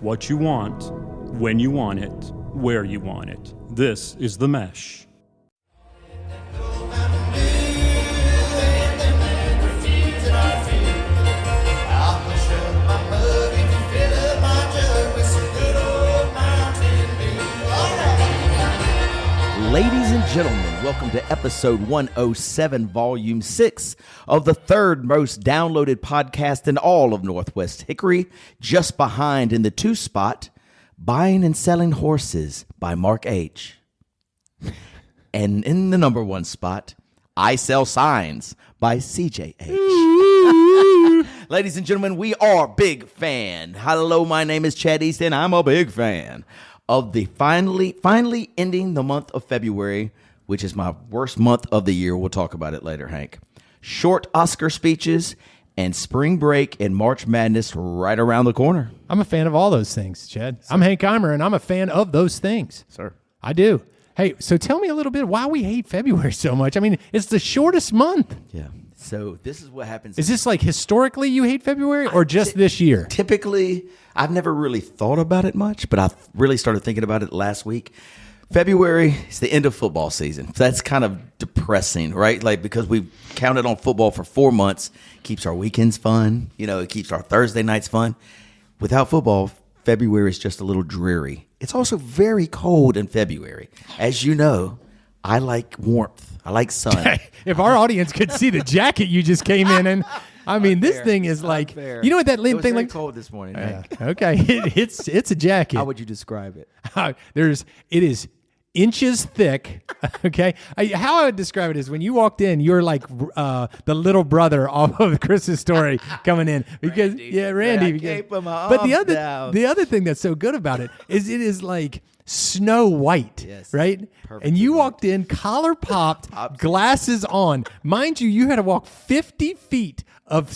what you want, when you want it, where you want it. This is The Mesh. Ladies and gentlemen, welcome to episode 107, volume 6 of the third most downloaded podcast in all of Northwest Hickory, just behind in the 2 spot, Buying and Selling Horses by Mark H. And in the number 1 spot, I Sell Signs by CJH. Ladies and gentlemen, we are big fan. Hello, my name is Chad East, and I'm a big fan of the finally ending the month of February, which is my worst month of the year. We'll talk about it later, Hank. Short Oscar speeches and spring break and March Madness right around the corner. I'm a fan of all those things, Chad. I'm Hank Eimer, and I'm a fan of those things. Sir. I do. Hey, so tell me a little bit why we hate February so much. I mean, it's the shortest month. Yeah. So this is what happens. Is this like historically you hate February or just this year? Typically, I've never really thought about it much, but I really started thinking about it last week. February is the end of football season. That's kind of depressing, right? Like, because we've counted on football for 4 months, keeps our weekends fun. You know, it keeps our Thursday nights fun. Without football, February is just a little dreary. It's also very cold in February. As you know, I like warmth. I like sun. If our audience could see the jacket you just came in, I mean, this thing is like, you know what that it was thing very like cold this morning. Hank. Okay, it's a jacket. How would you describe it? It is inches thick. Okay, how I would describe it is when you walked in, you're like the little brother off of Chris's Story coming in because Randy. But the other thing that's so good about it is like Snow White, yes, right? perfect. And you walked in, collar popped, glasses on. Mind you, you had to walk 50 feet of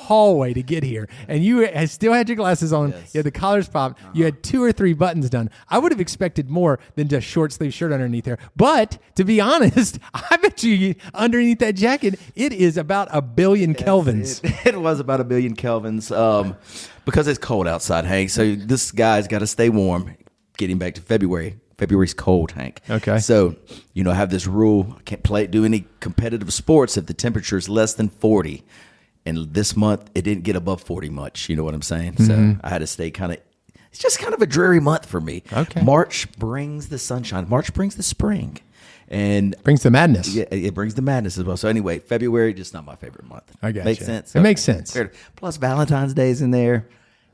hallway to get here, and you still had your glasses on. Yes. You had the collars popped. You had 2 or 3 buttons done. I would have expected more than just short sleeve shirt underneath there. But to be honest, I bet you underneath that jacket, it is about 1 billion kelvins. It was about 1 billion kelvins because it's cold outside, Hank. So this guy's got to stay warm. Getting back to February. February's cold, Hank. Okay. So, I have this rule. I can't do any competitive sports if the temperature is less than 40. And this month, it didn't get above 40 much. You know what I'm saying? Mm-hmm. So I had to stay it's just kind of a dreary month for me. Okay. March brings the sunshine. March brings the spring. And brings the madness. Yeah, it brings the madness as well. So anyway, February, just not my favorite month. I got Makes you. sense? It makes sense. Plus Valentine's Day's in there.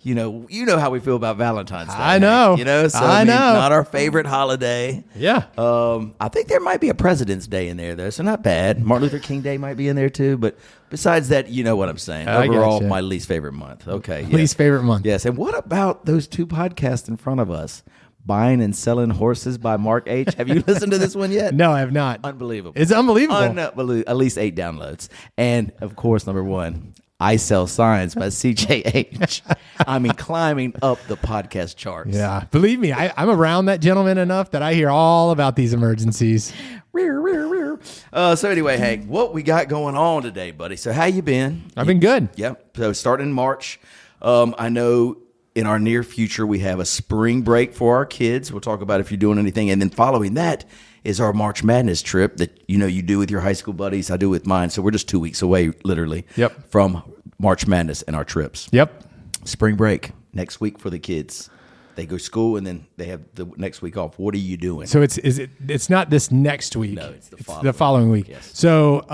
You know how we feel about Valentine's Day. I know. Not our favorite holiday. Yeah. I think there might be a President's Day in there, though, so not bad. Martin Luther King Day might be in there, too. But besides that, you know what I'm saying. Overall, my least favorite month. Okay. Yes. Least favorite month. Yes. And what about those 2 podcasts in front of us? Buying and Selling Horses by Mark H. Have you listened to this one yet? No, I have not. Unbelievable. It's unbelievable. At least 8 downloads. And, of course, number 1. I Sell Signs by CJH. I mean, climbing up the podcast charts. Yeah. Believe me, I'm around that gentleman enough that I hear all about these emergencies. So anyway, Hank, what we got going on today, buddy? So how you been? I've been good. Yep. So starting in March, I know in our near future we have a spring break for our kids. We'll talk about if you're doing anything. And then following that is our March Madness trip that you do with your high school buddies. I do with mine. So we're just 2 weeks away, literally, from March Madness and our trips. Yep. Spring break next week for the kids. They go to school and then they have the next week off. What are you doing? So it's not this next week. No, it's the following week. Yes. So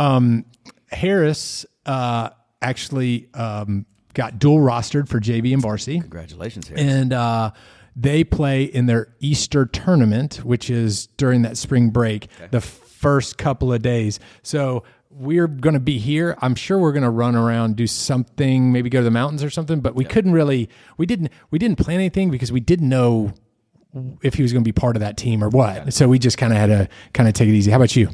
Harris actually got dual rostered for JV and varsity. Congratulations, Harris. And they play in their Easter tournament, which is during that spring break, the first couple of days. So we're going to be here. I'm sure we're going to run around, do something, maybe go to the mountains or something. But we couldn't really. We didn't plan anything because we didn't know if he was going to be part of that team or what. Yeah. So we just kind of had to take it easy. How about you?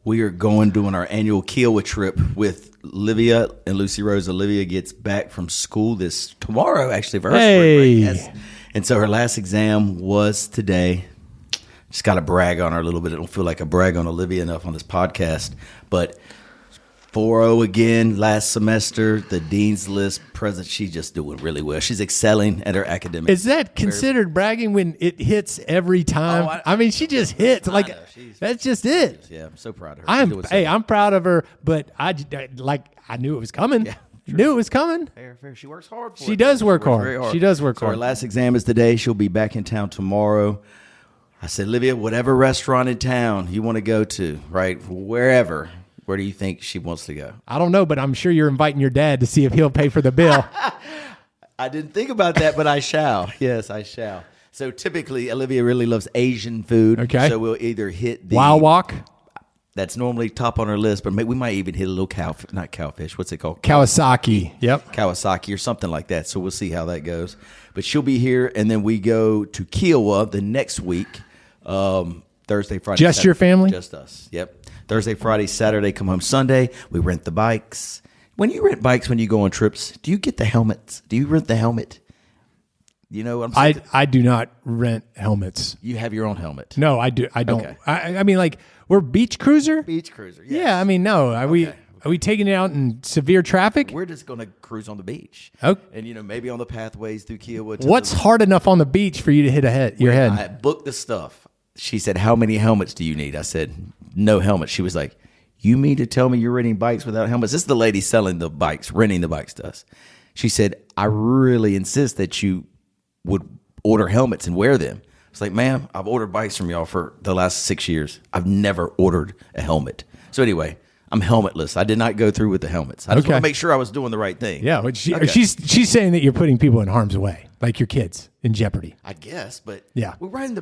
We are doing our annual Kiowa trip with Olivia and Lucy Rose. Olivia gets back from school tomorrow, actually, for her spring break. Yes. And so her last exam was today. Just got to brag on her a little bit. I don't feel like I brag on Olivia enough on this podcast, but 4.0 again last semester. The Dean's List present. She's just doing really well. She's excelling at her academics. Is that considered bragging when it hits every time? Oh, I mean, she just hits. Like, that's just it. Yeah, I'm so proud of her. I'm proud of her, but I knew it was coming. Yeah. Knew it was coming. Fair. She works hard for it. She does work hard. Very hard. She does work So hard. her last exam is today. She'll be back in town tomorrow. I said, Olivia, whatever restaurant in town you want to go to, right? Wherever. Where do you think she wants to go? I don't know, but I'm sure you're inviting your dad to see if he'll pay for the bill. I didn't think about that, but I shall. Yes, I shall. So typically, Olivia really loves Asian food. Okay. So we'll either hit the Wild Walk? That's normally top on her list, but we might even hit a little not cowfish. What's it called? Kawasaki. Yep. Kawasaki or something like that. So we'll see how that goes. But she'll be here, and then we go to Kiowa the next week, Thursday, Friday. Just Saturday. your family? Just us. Yep. Thursday, Friday, Saturday, come home Sunday. We rent the bikes. When you rent bikes, when you go on trips, do you get the helmets? Do you rent the helmet? You know what I'm saying? I do not rent helmets. You have your own helmet. No, I do. I don't. Okay. I mean, like, we're beach cruiser. Beach cruiser. Yes. Yeah. I mean, no. Are we taking it out in severe traffic? We're just going to cruise on the beach. Okay. And, maybe on the pathways through Kiowa. What's hard enough on the beach for you to hit your head? I booked the stuff. She said, how many helmets do you need? I said, no helmets. She was like, you mean to tell me you're renting bikes without helmets? This is the lady selling the bikes, renting the bikes to us. She said, I really insist that you would order helmets and wear them. It's like, ma'am, I've ordered bikes from y'all for the last 6 years. I've never ordered a helmet. So anyway, I'm helmetless. I did not go through with the helmets. I just want to make sure I was doing the right thing. Yeah, she's saying that you're putting people in harm's way, like your kids in jeopardy. I guess, but yeah, we're riding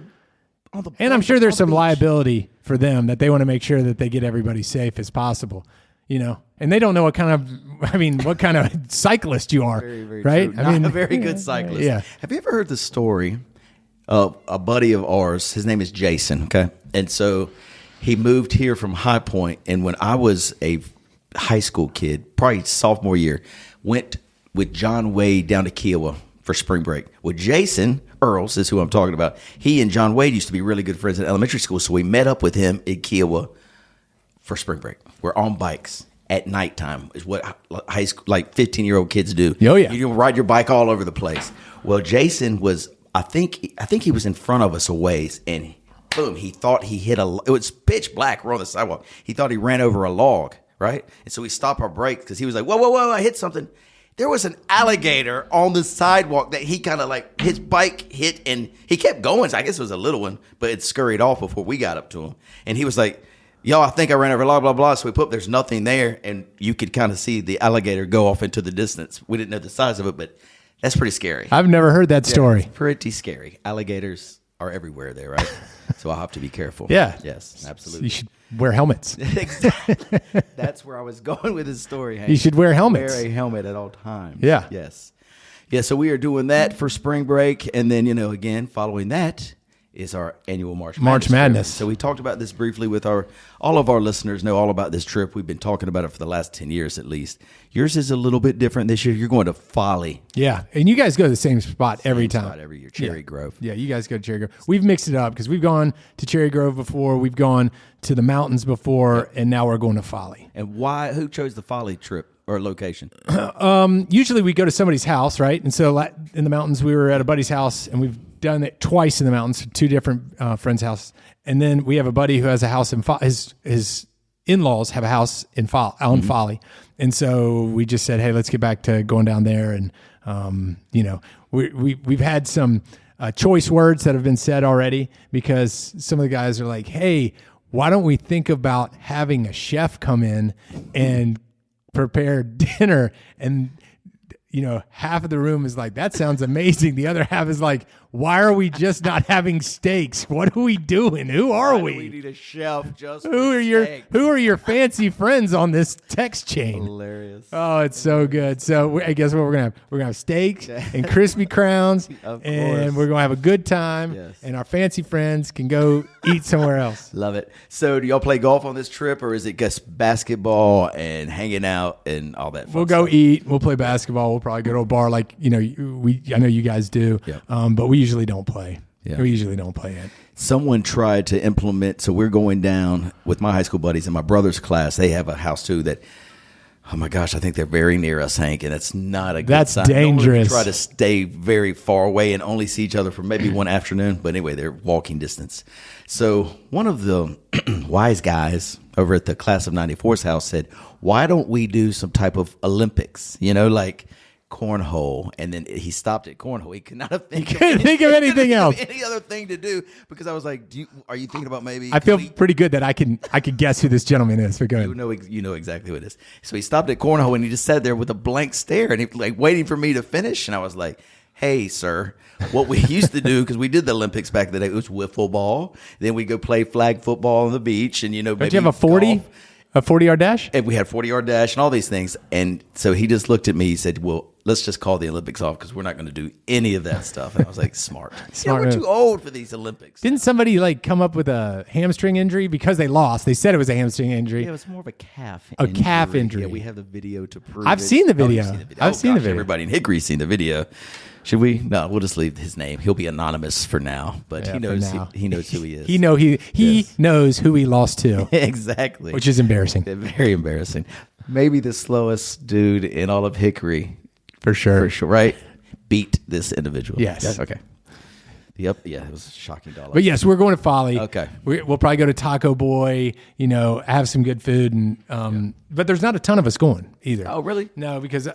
on the and I'm sure there's some liability for them that they want to make sure that they get everybody safe as possible. And they don't know what kind of cyclist you are, very, very right? True. A very good cyclist. Yeah. Have you ever heard the story of a buddy of ours? His name is Jason. Okay, and so he moved here from High Point, and when I was a high school kid, probably sophomore year, went with John Wade down to Kiowa for spring break. Well, Jason Earls is who I'm talking about. He and John Wade used to be really good friends in elementary school, so we met up with him in Kiowa for spring break. We're on bikes at nighttime is what high school, like 15-year-old kids do. Oh, yeah. You ride your bike all over the place. Well, Jason was, I think he was in front of us a ways, and boom, he thought he hit it was pitch black. We're on the sidewalk. He thought he ran over a log, right? And so we stopped our brakes because he was like, whoa, I hit something. There was an alligator on the sidewalk that he kind of like, his bike hit, and he kept going. So I guess it was a little one, but it scurried off before we got up to him. And he was like, yo, I think I ran over blah, blah, blah. So we put up, there's nothing there. And you could kind of see the alligator go off into the distance. We didn't know the size of it, but that's pretty scary. I've never heard that story. It's pretty scary. Alligators are everywhere there, right? So I'll have to be careful. Yeah. Yes, absolutely. You should wear helmets. Exactly. That's where I was going with this story, Hank. You should wear helmets. Wear a helmet at all times. Yeah. Yes. Yeah, so we are doing that for spring break. And then, again, following that is our annual March Madness. So we talked about this briefly with all of our listeners know all about this trip. We've been talking about it for the last 10 years at least. Yours is a little bit different this year. You're going to Folly. Yeah, and you guys go to the same spot every time. Every year, Cherry Grove. Yeah, you guys go to Cherry Grove. We've mixed it up because we've gone to Cherry Grove before, we've gone to the mountains before, and now we're going to Folly. And why? Who chose the Folly trip or location? Usually we go to somebody's house, right? And so in the mountains, we were at a buddy's house, and we've done it twice in the mountains, two different friends' houses. And then we have a buddy who has a house in his in-laws have a house in on Folly. And so we just said, hey, let's get back to going down there. And, we've had some choice words that have been said already because some of the guys are like, hey, why don't we think about having a chef come in and prepare dinner? And half of the room is like, that sounds amazing. The other half is like, why are we just not having steaks? What are we doing? Who are we? We need a chef just who are your fancy friends on this text chain? Hilarious. Oh, it's so good. So I guess what we're gonna have? We're gonna have steaks and crispy crowns, and we're gonna have a good time. Yes. And our fancy friends can go eat somewhere else. Love it. So do y'all play golf on this trip, or is it just basketball and hanging out and all that? We'll go eat. We'll play basketball. We'll probably go to a bar like I know you guys do. Yep. But we usually don't play. Yeah. We usually don't play it. Someone tried to implement. So we're going down with my high school buddies and my brother's class. They have a house too that Oh my gosh, I think they're very near us, Hank, and that's not a good That's sign. Normally dangerous. we try to stay very far away and only see each other for maybe one afternoon, but anyway, they're walking distance. So one of the wise guys over at the class of 94's house said, why don't we do some type of Olympics, like cornhole? And then he stopped at cornhole. He could not have couldn't think of anything else. Any other thing to do, because I was like, are you thinking about maybe? I feel pretty good that I could guess who this gentleman is. But go ahead. You know exactly who it is. So he stopped at cornhole and he just sat there with a blank stare and he like waiting for me to finish. And I was like, hey, sir, what we used to do, because we did the Olympics back in the day, it was wiffle ball. Then we go play flag football on the beach, and Don't maybe you have a 40? golf. A 40-yard dash? And we had 40-yard dash and all these things. And so he just looked at me. He said, well, let's just call the Olympics off because we're not going to do any of that stuff. And I was like, smart. Smart we're move. too old for these Olympics. Didn't somebody come up with a hamstring injury because they lost? They said it was a hamstring injury. Yeah, it was more of a calf injury. Calf injury. Yeah, we have the video to prove I've it. seen the Oh, video. you've seen the video. I've seen the video. Everybody in Hickory's seen the video. Should we? No, we'll just leave his name. He'll be anonymous for now, but Yeah, he for knows now. he knows who he is. He Yes. knows who he lost to, Exactly. which is embarrassing very embarrassing. Maybe the slowest dude in all of Hickory, for sure. for sure, right? Beat this individual. Yes. Okay. Yep. Yeah, it was a shocking dollar. But yes, we're going to Folly. Okay. We'll probably go to Taco Boy, have some good food. And but there's not a ton of us going either. Oh, really? No, because there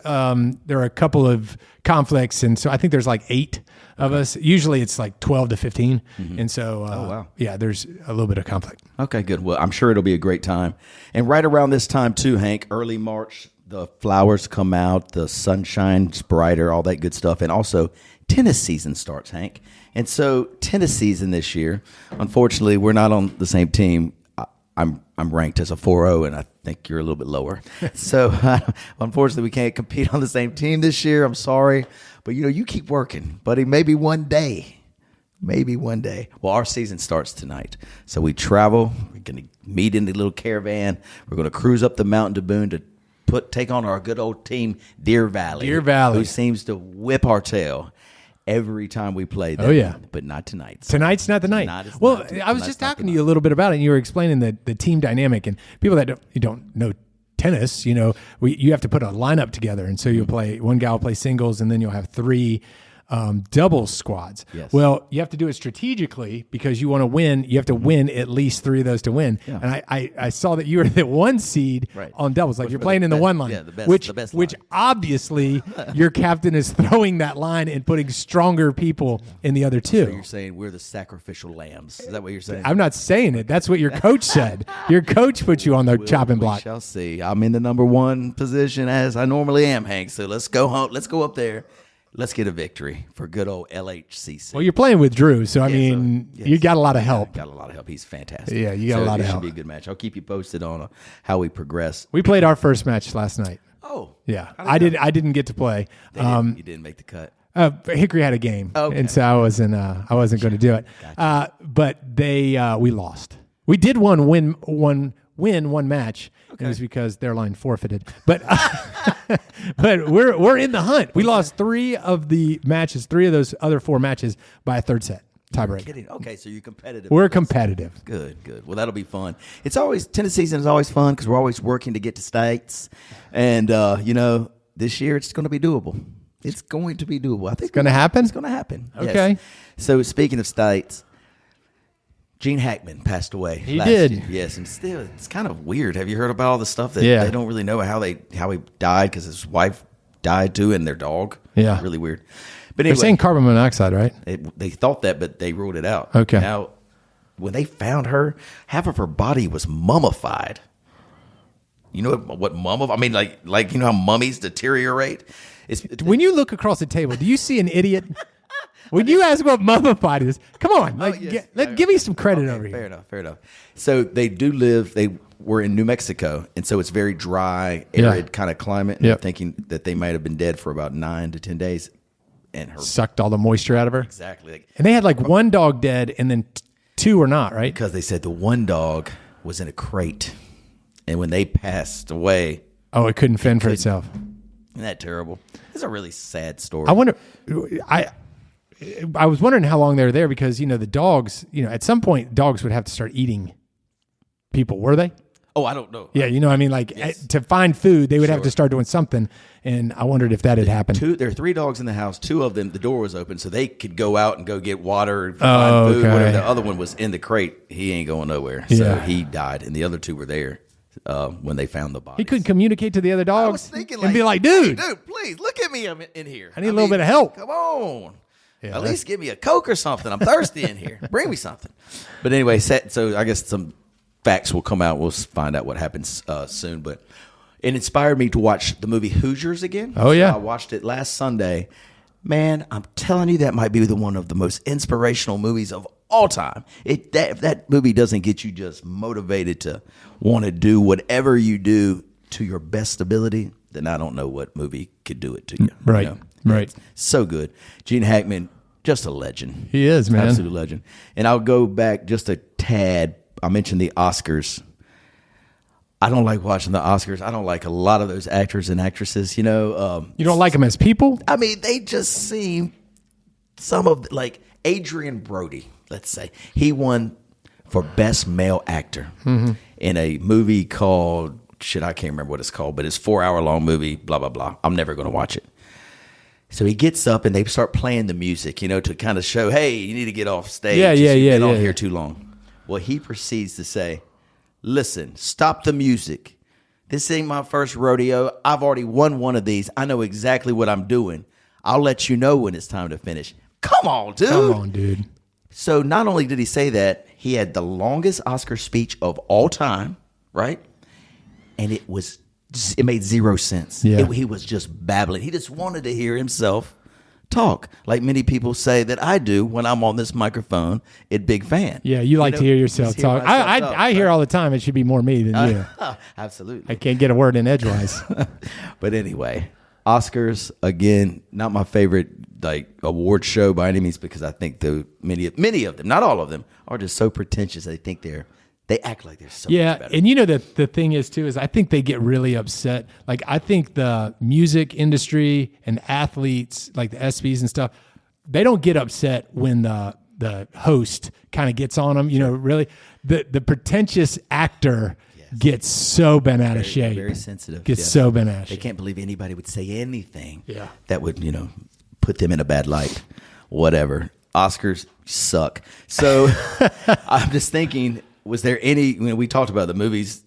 are a couple of conflicts. And so I think there's 8 of us. Usually it's 12 to 15. And so, wow. yeah, there's a little bit of conflict. Okay, good. Well, I'm sure it'll be a great time. And right around this time too, Hank, early March, the flowers come out, the sun shines brighter, all that good stuff. And also tennis season starts, Hank. And so tennis season this year, unfortunately, we're not on the same team. I'm ranked as a 4.0, and I think you're a little bit lower. So unfortunately, we can't compete on the same team this year. I'm sorry. But, you keep working, buddy. Maybe one day. Well, our season starts tonight. So we travel. We're going to meet in the little caravan. We're going to cruise up the mountain to Boone to take on our good old team, Deer Valley. Who seems to whip our tail every time we play them. Oh, yeah. But not tonight. Tonight's not the night. I was just talking to you a little bit about it, and you were explaining the team dynamic. And people that don't know tennis, you have to put a lineup together. And so you'll play, one guy will play singles, and then you'll have 3 doubles squads. Yes. Well, you have to do it strategically because you want to win. You have to win at least 3 of those to win. Yeah. And I saw that you were the 1 seed on doubles. You're playing in the 1 line. Yeah, the best, which the best which line. obviously your captain is throwing that line and putting stronger people in the other 2. So you're saying we're the sacrificial lambs. Is that what you're saying? I'm not saying it. That's what your coach said. Your coach put you on the chopping block. We shall see. I'm in the number 1 position as I normally am, Hank. So let's go home. Let's go up there. Let's get a victory for good old LHCC. Well, you're playing with Drew, so you got a lot of help. Got a lot of help. He's fantastic. Yeah, you got a lot of help. It should be a good match. I'll keep you posted on how we progress. We played our first match last night. Oh, Yeah, I didn't get to play. you didn't make the cut. Hickory had a game, Okay. and so I wasn't going to do it. Gotcha. But we lost. We did win one match. Okay. It was because their line forfeited. But but we're in the hunt. We lost 3 of the matches, 3 of those other 4 matches by a third set tiebreaker. Kidding. Okay, so you're competitive. We're competitive. Good. Well, that'll be fun. Tennis season is always fun because we're always working to get to states, and this year it's going to be doable. It's going to be doable. I think It's going to happen. It's going to happen. Okay. Yes. So speaking of states, Gene Hackman passed away. He last did. year. Yes, and still, it's kind of weird. Have you heard about all the stuff that Yeah. they don't really know how he died because his wife died too and their dog? Yeah. Really weird. But They're anyway, saying carbon monoxide, right? they thought that, but they ruled it out. Okay. Now, when they found her, half of her body was mummified. You know what mummified? I mean, like how mummies deteriorate. When you look across the table, do you see an idiot? When you ask what mummified is, come on, give me some credit over here. Fair enough. So they do live. They were in New Mexico, and so it's very dry, arid kind of climate. And Yep. I'm thinking that they might have been dead for about 9 to 10 days, and her Sucked all the moisture out of her. exactly And they had 1 dog dead, and then 2 or not, right? because they said the one dog was in a crate, and when they passed away, Oh, it couldn't fend for itself. isn't that terrible? It's a really sad story. I wonder. I was wondering how long they were there because the dogs. At some point, dogs would have to start eating people. Were they? Oh, I don't know. Yeah, you know what I mean? Like to find food, they would have to start doing something. And I wondered if that had happened. There are 3 dogs in the house. 2 of them, the door was open, so they could go out and go get water and find food. Whatever. The other one was in the crate. He ain't going nowhere. So he died, and the other 2 were there when they found the body. He couldn't communicate to the other dogs I was thinking, and be like, dude, please, look at me in here. I need a little bit of help. Come on. Yeah, at least give me a Coke or something. I'm thirsty in here. Bring me something. But anyway, so I guess some facts will come out. We'll find out what happens soon. But it inspired me to watch the movie Hoosiers again. Oh, yeah. So I watched it last Sunday. Man, I'm telling you, that might be one of the most inspirational movies of all time. If that movie doesn't get you just motivated to want to do whatever you do to your best ability, then I don't know what movie could do it to you. Right, you know? right. So good. Gene Hackman, just a legend. He is, man. Absolute legend. And I'll go back just a tad. I mentioned the Oscars. I don't like watching the Oscars. I don't like a lot of those actors and actresses, you know. You don't like them as people? I mean, they just seem like Adrian Brody, let's say. He won for Best Male Actor in a movie called, I can't remember what it's called, but it's a 4-hour-long movie, blah, blah, blah. I'm never going to watch it. So he gets up and they start playing the music, you know, to kind of show, hey, you need to get off stage. You've been on here too long. Well, he proceeds to say, listen, stop the music. This ain't my first rodeo. I've already won one of these. I know exactly what I'm doing. I'll let you know when it's time to finish. Come on, dude. Come on, dude. So not only did he say that, he had the longest Oscar speech of all time, right? And it made 0 sense. Yeah. He was just babbling. He just wanted to hear himself talk, like many people say that I do when I'm on this microphone at Big Fan. Yeah, you like to hear yourself talk. I hear all the time. It should be more me than you. Absolutely. I can't get a word in edgewise. But anyway, Oscars, again, not my favorite award show by any means, because I think many of them, not all of them, are just so pretentious. They act like they're so much better. And you know that the thing is too is I think they get really upset. Like I think the music industry and athletes, like the ESPYs and stuff, they don't get upset when the host kind of gets on them. You know, really the pretentious actor gets so bent out of shape, very sensitive. Gets so bent out of shape. They can't believe anybody would say anything Yeah. that would put them in a bad light. Whatever. Oscars suck. So I'm just thinking. Was there any, we talked about the movies,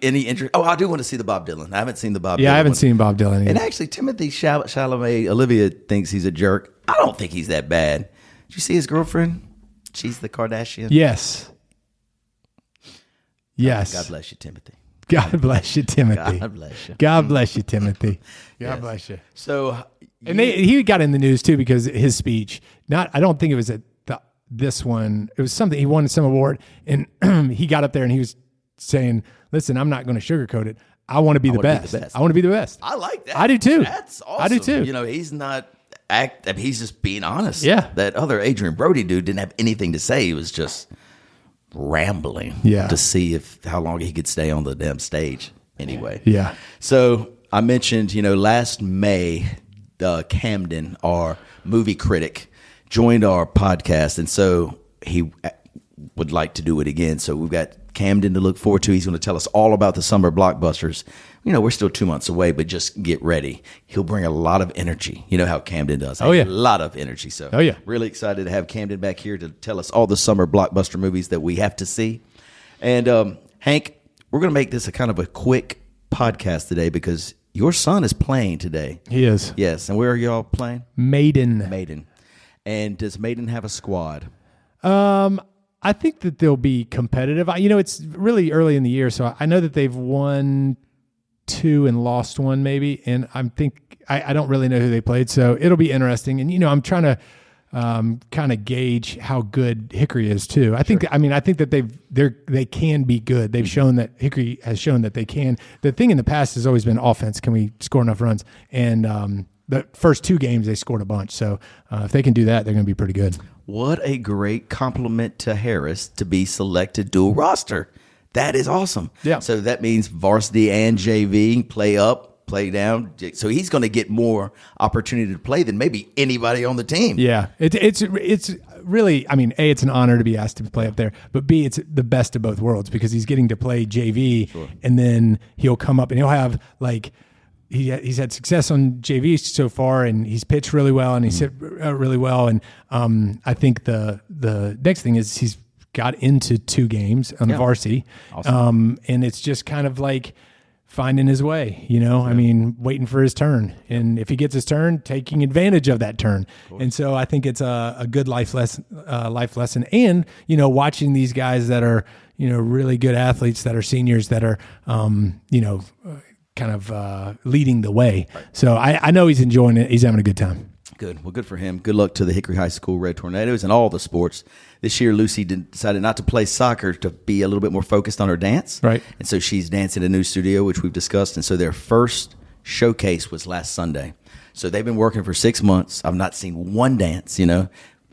any interest? Oh, I do want to see the Bob Dylan. I haven't seen the Bob Dylan. Yeah, I haven't one. seen Bob Dylan either. And actually, Timothy Chalamet, Olivia thinks he's a jerk. I don't think he's that bad. Did you see his girlfriend? She's the Kardashian. Yes. Yes. God bless you, Timothy. God bless you, Timothy. God bless you. God bless you, Timothy. God bless you. So, And he got in the news too because his speech. I don't think it was this one. It was something, he won some award, and he got up there and he was saying, listen, I'm not going to sugarcoat it. I want to be the best. I want to be the best. I like that. I do too. That's awesome. I do too. He's not he's just being honest. Yeah. That other Adrian Brody dude didn't have anything to say. He was just rambling to see how long he could stay on the damn stage. Anyway. Yeah. So I mentioned, last May, Camden, our movie critic, joined our podcast, and so he would like to do it again. So we've got Camden to look forward to. He's going to tell us all about the summer blockbusters. We're still 2 months away, but just get ready. He'll bring a lot of energy. You know how Camden does. Oh, yeah. A lot of energy. So really excited to have Camden back here to tell us all the summer blockbuster movies that we have to see. And Hank, we're going to make this a kind of a quick podcast today because your son is playing today. He is. Yes. And where are y'all playing? Maiden. And does Maiden have a squad? I think that they'll be competitive. It's really early in the year, so I know that they've won 2 and lost 1 maybe, and I don't really know who they played, so it'll be interesting. And I'm trying to kind of gauge how good Hickory is too. I think that they can be good. They've shown that Hickory has shown that they can. The thing in the past has always been offense. Can we score enough runs? And the first 2 games they scored a bunch. So if they can do that, they're going to be pretty good. What a great compliment to Harris to be selected dual roster. That is awesome. Yeah. So that means varsity and JV, play up, play down. So he's going to get more opportunity to play than maybe anybody on the team. Yeah. It's really, I mean, A, it's an honor to be asked to play up there, but B, it's the best of both worlds because he's getting to play JV, and then he'll come up and he'll have like he's had success on JV so far, and he's pitched really well, and he's hit really well, and I think the next thing is he's got into 2 games on the varsity, awesome. And it's just kind of like finding his way, I mean, waiting for his turn. And if he gets his turn, taking advantage of that turn. And so I think it's a good life lesson. And, watching these guys that are, really good athletes that are seniors that are, kind of leading the way. Right. So I know he's enjoying it. He's having a good time. Good. Well, good for him. Good luck to the Hickory High School Red Tornadoes and all the sports. This year, Lucy decided not to play soccer to be a little bit more focused on her dance. Right. And so she's dancing in a new studio, which we've discussed. And so their first showcase was last Sunday. So they've been working for 6 months. I've not seen one dance,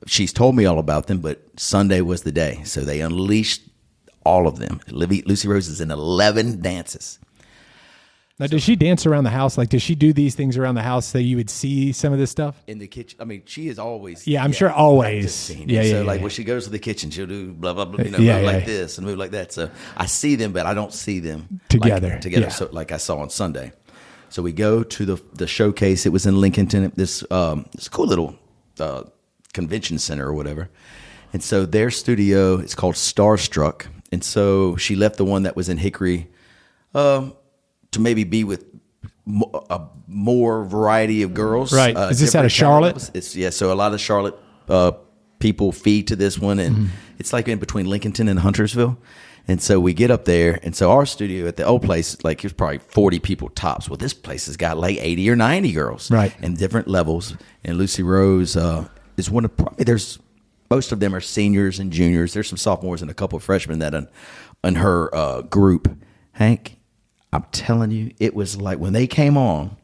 She's told me all about them, but Sunday was the day. So they unleashed all of them. Lucy Rose is in 11 dances. Now, does she dance around the house? Like, does she do these things around the house so you would see some of this stuff? In the kitchen. I mean, she is always. Yeah, I'm sure always. Yeah. So, when she goes to the kitchen, she'll do blah, blah, blah, move like this and move like that. So I see them, but I don't see them together. Yeah. So, like I saw on Sunday. So we go to the showcase. It was in Lincolnton, this cool little convention center or whatever. And so their studio, it's called Starstruck. And so she left the one that was in Hickory to maybe be with a more variety of girls. Right. Is this out of Charlotte? So a lot of Charlotte people feed to this one, and it's like in between Lincolnton and Huntersville. And so we get up there, and so our studio at the old place, there's probably 40 people tops. Well, this place has got 80 or 90 girls. Right. In different levels. And Lucy Rose is one of most of them are seniors and juniors. There's some sophomores and a couple of freshmen that in her group. Hank, I'm telling you, it was like when they came on,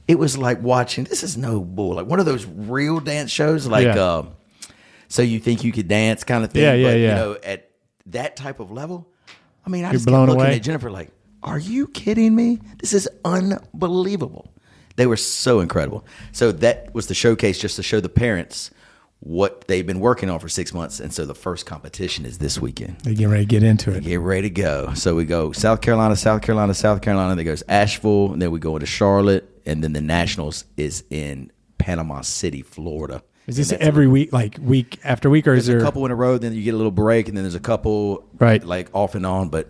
it was like watching, this is no bull, like one of those real dance shows, So You Think You Could Dance kind of thing. But, at that type of level, I mean, I just kept looking at Jennifer like, are you kidding me? This is unbelievable. They were so incredible. So that was the showcase just to show the parents what they've been working on for 6 months. And so the first competition is this weekend. They get ready to get into it. Get ready to go. So we go South Carolina. Then goes Asheville, and then we go into Charlotte, and then the Nationals is in Panama City, Florida. Is this every week, like week after week, or is there a couple in a row? Then you get a little break, and then there's a couple like off and on. But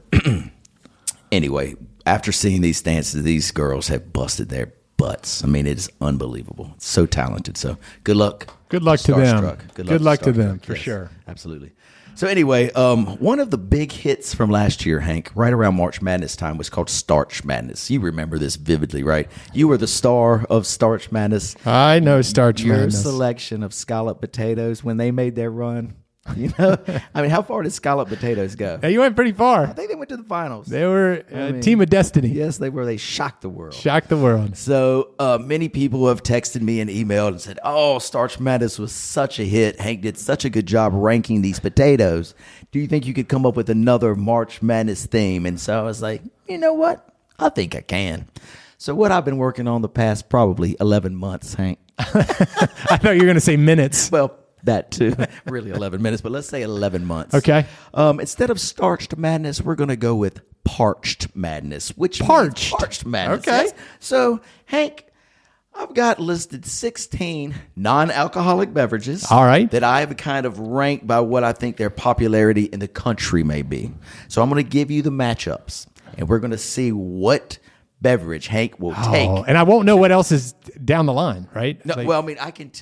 anyway, after seeing these dances, these girls have busted their butts. I mean, it is unbelievable. It's so talented. So good luck. Good luck to them. Good luck to them, for sure. Absolutely. So anyway, one of the big hits from last year, Hank, right around March Madness time, was called Starch Madness. You remember this vividly, right? You were the star of Starch Madness. I know Starch Madness. Your selection of scalloped potatoes when they made their run. I mean, how far did scalloped potatoes go? Hey, you went pretty far. I think they went to the finals. They were a team of destiny. Yes, they were. They shocked the world. So many people have texted me and emailed and said, oh, Starch Madness was such a hit. Hank did such a good job ranking these potatoes. Do you think you could come up with another March Madness theme? And so I was like, you know what? I think I can. So what I've been working on the past probably 11 months, Hank. I thought you were going to say minutes. Well, that too. Really 11 minutes, but let's say 11 months. Okay. Instead of Starched Madness, we're going to go with Parched Madness, which Parched. Parched Madness. Okay. Yes. So, Hank, I've got listed 16 non-alcoholic beverages. All right. That I've kind of ranked by what I think their popularity in the country may be. So I'm going to give you the matchups, and we're going to see what beverage Hank will take. And I won't know what else is down the line, right? No, well, I mean, I can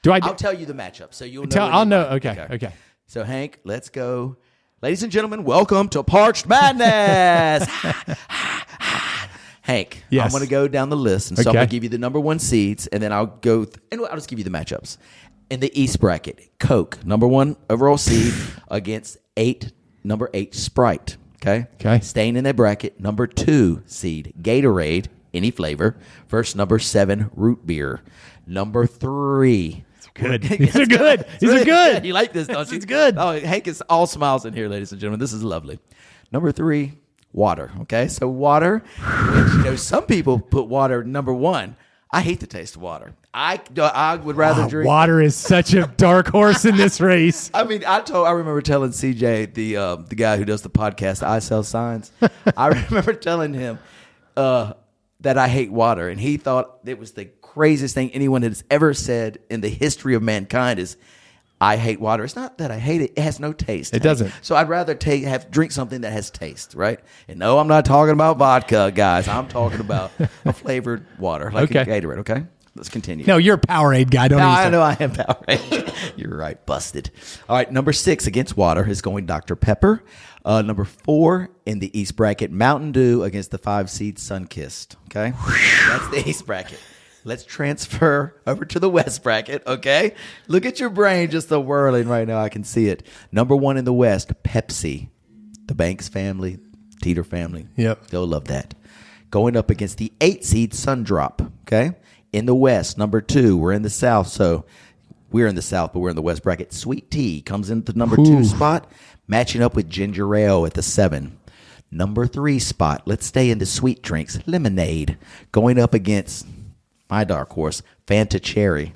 I'll tell you the matchup, so you'll know. I'll know. Okay. So, Hank, let's go. Ladies and gentlemen, welcome to Parched Madness. Hank, yes. I'm going to go down the list, and so I'm going to give you the number one seeds, and then I'll go. And I'll just give you the matchups. In the East bracket, Coke, number one overall seed, against number 8 Sprite. Okay. Staying in that bracket, number 2 seed, Gatorade, any flavor, versus number 7 Root Beer. Number 3. Good. These are good. You like this, don't you? It's good. Oh, Hank is all smiles in here, ladies and gentlemen. This is lovely. Number 3, water. Okay, so water. Which, some people put water number 1. I hate the taste of water. I would rather drink. Water is such a dark horse in this race. I mean, I remember telling CJ, the guy who does the podcast, I Sell Signs. I remember telling him that I hate water, and he thought it was the craziest thing anyone has ever said in the history of mankind is, I hate water. It's not that I hate it. It has no taste. It doesn't. So I'd rather drink something that has taste, right? And no, I'm not talking about vodka, guys. I'm talking about a flavored water, like a Gatorade, okay? Let's continue. No, you're a Powerade guy. I know I am Powerade. You're right. Busted. All right, number 6 against water is going Dr. Pepper. Number 4 in the East bracket, Mountain Dew against the 5 seed Sunkist, okay? That's the East bracket. Let's transfer over to the West bracket, okay? Look at your brain just whirling right now. I can see it. Number 1 in the West, Pepsi. The Banks family, Teeter family. Yep. They'll love that. Going up against the 8 seed Sundrop, okay? In the West, number 2. We're in the South, so we're in the South, but we're in the West bracket. Sweet Tea comes into the number 2 spot, matching up with Ginger Ale at the 7. Number 3 spot, let's stay in the sweet drinks. Lemonade going up against my dark horse, Fanta Cherry.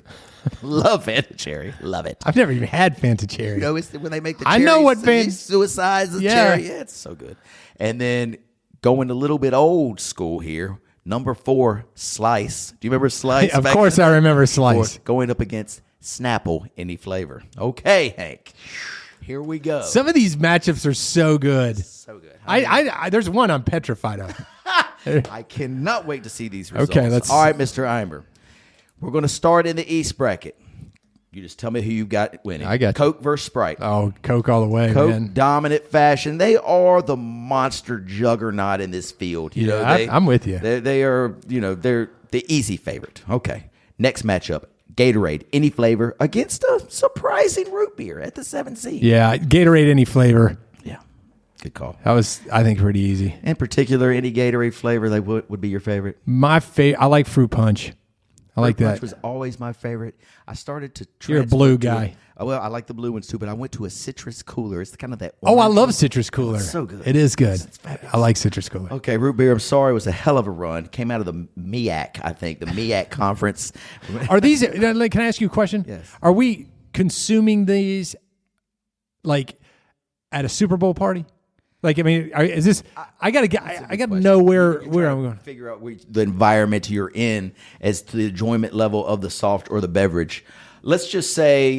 Love Fanta Cherry. Love it. I've never even had Fanta Cherry. You know, it's when they make the cherry. I know what Fanta... Suicides of cherry. Yeah, it's so good. And then going a little bit old school here, number 4, Slice. Do you remember Slice? Of course I remember Slice. Going up against Snapple, any flavor. Okay, Hank. Here we go. Some of these matchups are so good. So good. I there's one I'm petrified of. I cannot wait to see these results. Okay, let's... All right, Mr. Eimer. We're going to start in the East bracket. You just tell me who you've got winning. I got Coke versus Sprite. Oh, Coke all the way, Coke, man. dominant fashion. They are the monster juggernaut in this field. You know, I'm with you. They are, they're the easy favorite. Okay. Next matchup, Gatorade, any flavor, against a surprising root beer at the 7 seed. Yeah, Gatorade any flavor. Yeah. Good call. That was, I think, pretty easy. In particular, any Gatorade flavor that would be your favorite? I like fruit punch. I like that. Punch was always my favorite. I started to You're a blue guy. Well, I like the blue ones too, but I went to a citrus cooler. It's kind of that. Oh, I orange love one. citrus cooler. It's so good. It is good. I like citrus cooler. Okay, root beer. I'm sorry, it was a hell of a run. Came out of the MEAC, I think, the MEAC conference. Are these? Can I ask you a question? Yes. Are we consuming these like at a Super Bowl party? Like, I mean, is this? I gotta know where I'm going. Figure out the environment you're in as to the enjoyment level of the soft or the beverage. Let's just say,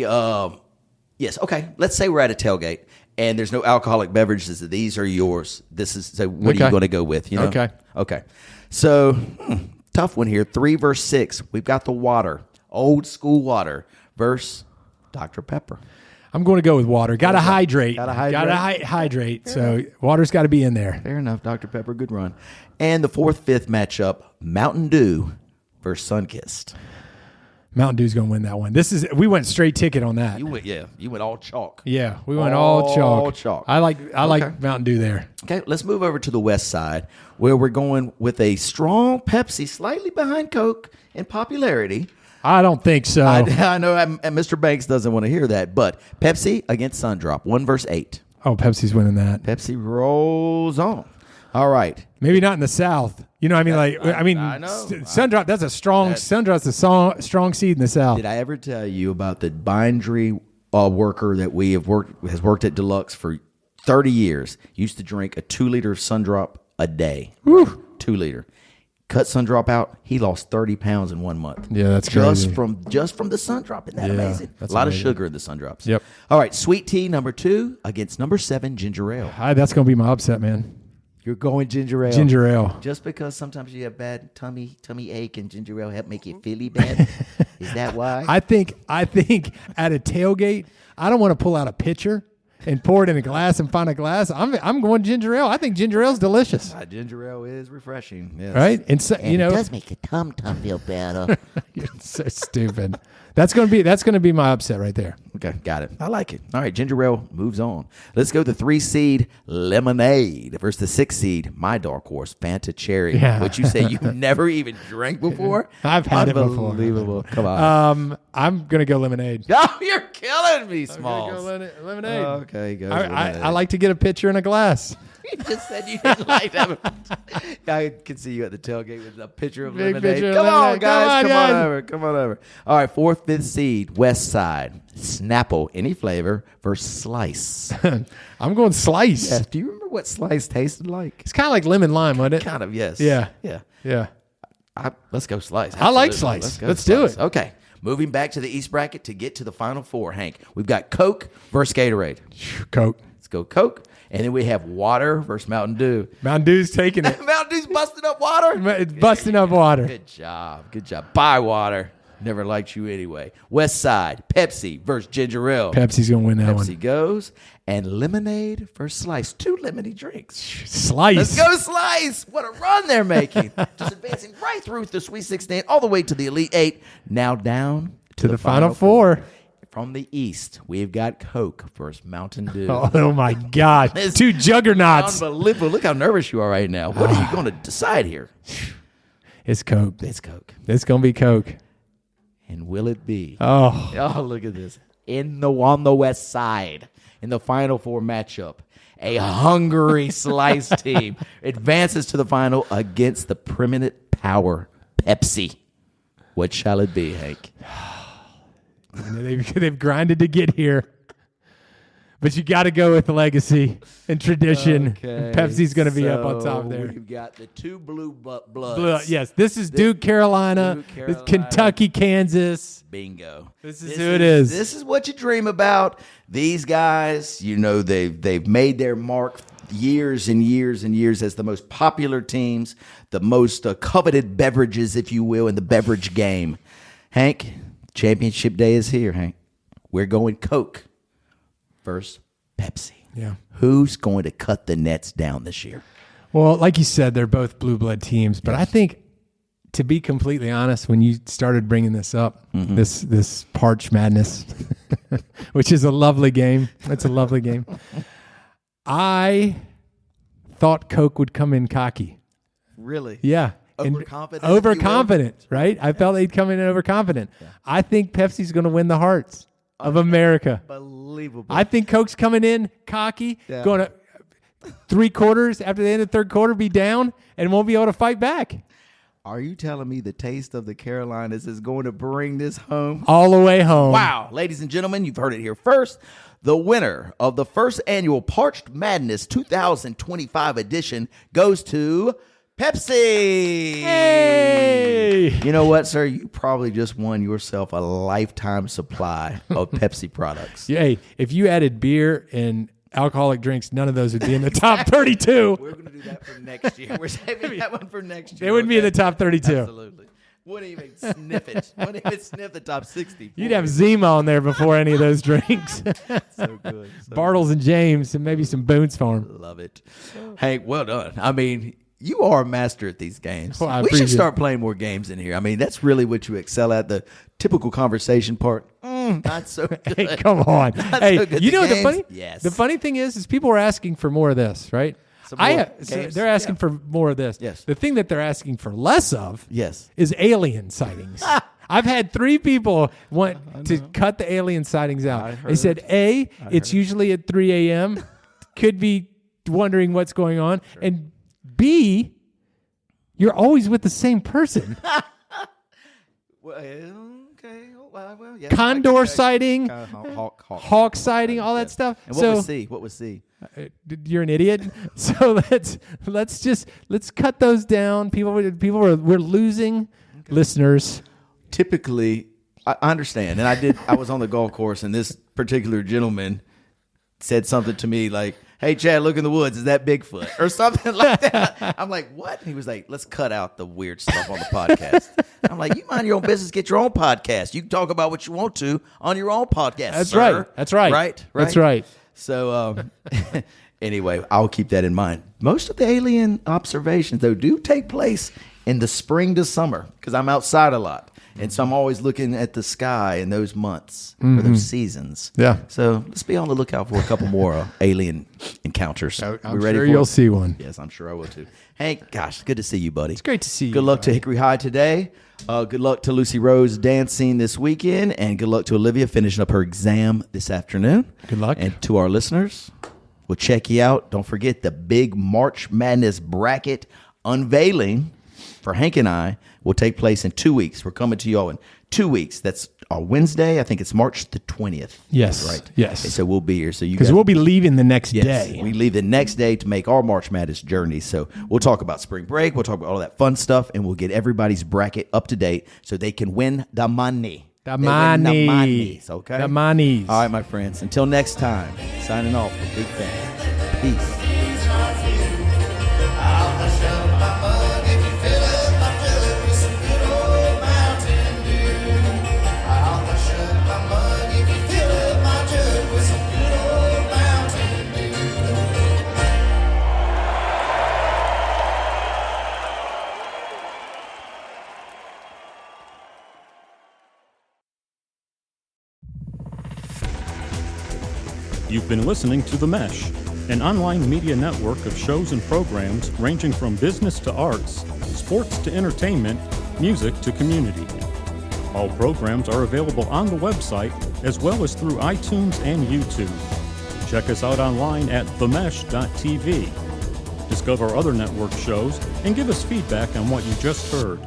yes. Okay, let's say we're at a tailgate and there's no alcoholic beverages. These are yours. This is. So what are you going to go with? You know? Okay. So tough one here. 3 versus 6. We've got the water, old school water versus Dr. Pepper. I'm going to go with water. Got to hydrate. Got to hydrate. Hydrate. So water's got to be in there. Fair enough, Dr. Pepper. Good run. And the 4th, 5th matchup, Mountain Dew versus Sunkist. Mountain Dew's going to win that one. We went straight ticket on that. You went all chalk. Yeah, we went all chalk. All chalk. I like Mountain Dew there. Okay, let's move over to the West side where we're going with a strong Pepsi, slightly behind Coke in popularity. I don't think so. I know Mr. Banks doesn't want to hear that, but Pepsi against Sundrop, 1 versus 8. Oh, Pepsi's winning that. Pepsi rolls on. All right. Maybe not in the South. You know what I mean? I know. Sundrop, that's a strong, Sundrop's a strong seed in the South. Did I ever tell you about the bindery worker that has worked at Deluxe for 30 years? Used to drink a 2-liter Sundrop a day. Woo. 2 liter. Cut Sundrop out, he lost 30 pounds in 1 month. Yeah, that's just crazy. from the Sundrop. Isn't that amazing? That's a lot amazing. of sugar in the Sundrops. Yep. All right, Sweet Tea number 2 against number 7 Ginger Ale. That's going to be my upset, man. You're going Ginger Ale. Ginger Ale. Just because sometimes you have bad tummy ache and Ginger Ale help make you feely bad. Is that why? I think at a tailgate, I don't want to pull out a pitcher and pour it in a glass and find a glass. I'm going ginger ale. I think ginger ale's delicious. Ginger ale is refreshing. Yes. Right? And so, And it does make your tum feel better. You're so stupid. That's gonna be my upset right there. Okay, got it. I like it. All right, Ginger Ale moves on. Let's go to 3 seed Lemonade versus the 6 seed, my dark horse, Fanta Cherry, which you say you never even drank before. I've had it before. Unbelievable. Come on. I'm gonna go lemonade. Oh, you're killing me, Smalls. Lemonade. Okay, go. I like to get a pitcher and a glass. You just said you didn't like that. I can see you at the tailgate with a pitcher of Big lemonade. pitcher of Come on, lemonade. guys. Come Come on, on guys. over. Come on over. All right, 4th, 5th seed, West Side. Snapple, any flavor, versus Slice. I'm going Slice. Yes. Do you remember what Slice tasted like? It's kind of like lemon lime, wasn't it? Kind of, yes. Yeah. Yeah. Yeah. Let's go Slice. I like Absolutely. Slice. Go Let's do it. Okay. Moving back to the East bracket to get to the Final Four, Hank. We've got Coke versus Gatorade. Coke. Let's go Coke. And then we have water versus Mountain Dew. Mountain Dew's taking it. Mountain Dew's busting up water. It's busting up water. Good job. Good job. Buy water. Never liked you anyway. West Side, Pepsi versus Ginger Ale. Pepsi's going to win that Pepsi one. goes. And lemonade versus Slice. 2 lemony drinks. Slice. Let's go Slice. What a run they're making. Just advancing right through the Sweet 16, all the way to the Elite 8. Now down To the Final Four. From the East, we've got Coke versus Mountain Dew. Oh, my God. Two juggernauts. Unbelievable. Look how nervous you are right now. What are you going to decide here? It's Coke. It's Coke. It's going to be Coke. And will it be? Oh. Oh, look at this. On the West Side, in the Final Four matchup, a hungry Slice team advances to the final against the preeminent power, Pepsi. What shall it be, Hank? They've grinded to get here. But you got to go with legacy and tradition. Okay, Pepsi's going to be up on so top there. We've got the 2 blue bloods. Yes, this is Duke, Carolina. Duke, This Carolina. Kentucky, Kansas. Bingo. This is who it is. This is what you dream about. These guys, they've made their mark years and years and years as the most popular teams, the most coveted beverages, if you will, in the beverage game. Hank, championship day is here, Hank. We're going Coke versus Pepsi. Yeah. Who's going to cut the nets down this year? Well, like you said, they're both blue blood teams. But I think, to be completely honest, when you started bringing this up, this Parched Madness, which is a lovely game. It's a lovely game. I thought Coke would come in cocky. Really? Yeah. Overconfident, if you will? Overconfident, right? I felt they'd come in overconfident. Yeah. I think Pepsi's going to win the hearts of America. Unbelievable. I think Coke's coming in cocky, going to 3 quarters after the end of the 3rd quarter be down and won't be able to fight back. Are you telling me the taste of the Carolinas is going to bring this home? All the way home. Wow. Ladies and gentlemen, you've heard it here first. The winner of the first annual Parched Madness 2025 edition goes to Pepsi. Hey! You know what, sir? You probably just won yourself a lifetime supply of Pepsi products. Hey, if you added beer and alcoholic drinks, none of those would be in the top 32. We're going to do that for next year. We're saving that one for next year. They wouldn't be in the top 32. Absolutely. Wouldn't even sniff it. Wouldn't even sniff the top 60. You'd have Zima on there before any of those drinks. So good. So Bartles and James and maybe some Boone's Farm. love it. Hank, well done. I mean, you are a master at these games. Well, I we should appreciate start playing more games in here. I mean, that's really what you excel at. The typical conversation part, not so good. Hey, come on. Not Hey, so good. you The know what the games? funny? Yes. The funny thing is people are asking for more of this, right? Some more games? They're asking Yeah. for more of this. Yes. The thing that they're asking for less of Yes. is alien sightings. I've had 3 people want to cut the alien sightings out. They said, A, it's usually at 3 a.m., could be wondering what's going on, and B, you're always with the same person. Well, okay. Well, yeah. Condor sighting, Hawk sighting, all that stuff. And what was C? What was C? You're an idiot. So let's cut those down. We're losing listeners. Typically, I understand, and I was on the golf course, and this particular gentleman said something to me like, "Hey, Chad, look in the woods. Is that Bigfoot?" or something like that. I'm like, "What?" And he was like, "Let's cut out the weird stuff on the podcast." I'm like, "You mind your own business. Get your own podcast. You can talk about what you want to on your own podcast." That's sir. right. That's right. Right. That's right. So, anyway, I'll keep that in mind. Most of the alien observations, though, do take place in the spring to summer because I'm outside a lot. And so I'm always looking at the sky in those months or those seasons. Yeah. So let's be on the lookout for a couple more alien encounters. I'm We ready sure for you'll it? see one. Yes, I'm sure I will too. Hank, gosh, good to see you, buddy. It's great to see you, Good luck to Hickory High today. Good luck to Lucy Rose dancing this weekend. And good luck to Olivia finishing up her exam this afternoon. Good luck. And to our listeners, We'll check you out. Don't forget the big March Madness bracket unveiling for Hank and I will take place in 2 weeks. We're coming to you all in 2 weeks. That's on Wednesday. I think it's March the 20th. Yes. That's right. Yes. Okay, so we'll be here. So you Because guys, we'll be leaving the next yes, day. we leave the next day to make our March Madness journey. So we'll talk about spring break. We'll talk about all that fun stuff, and we'll get everybody's bracket up to date so they can win the money. The They win money. the monies, okay? The monies. All right, my friends. Until next time, signing off for Big Fan. Peace. You've been listening to The Mesh, an online media network of shows and programs ranging from business to arts, sports to entertainment, music to community. All programs are available on the website as well as through iTunes and YouTube. Check us out online at themesh.tv. Discover other network shows and give us feedback on what you just heard.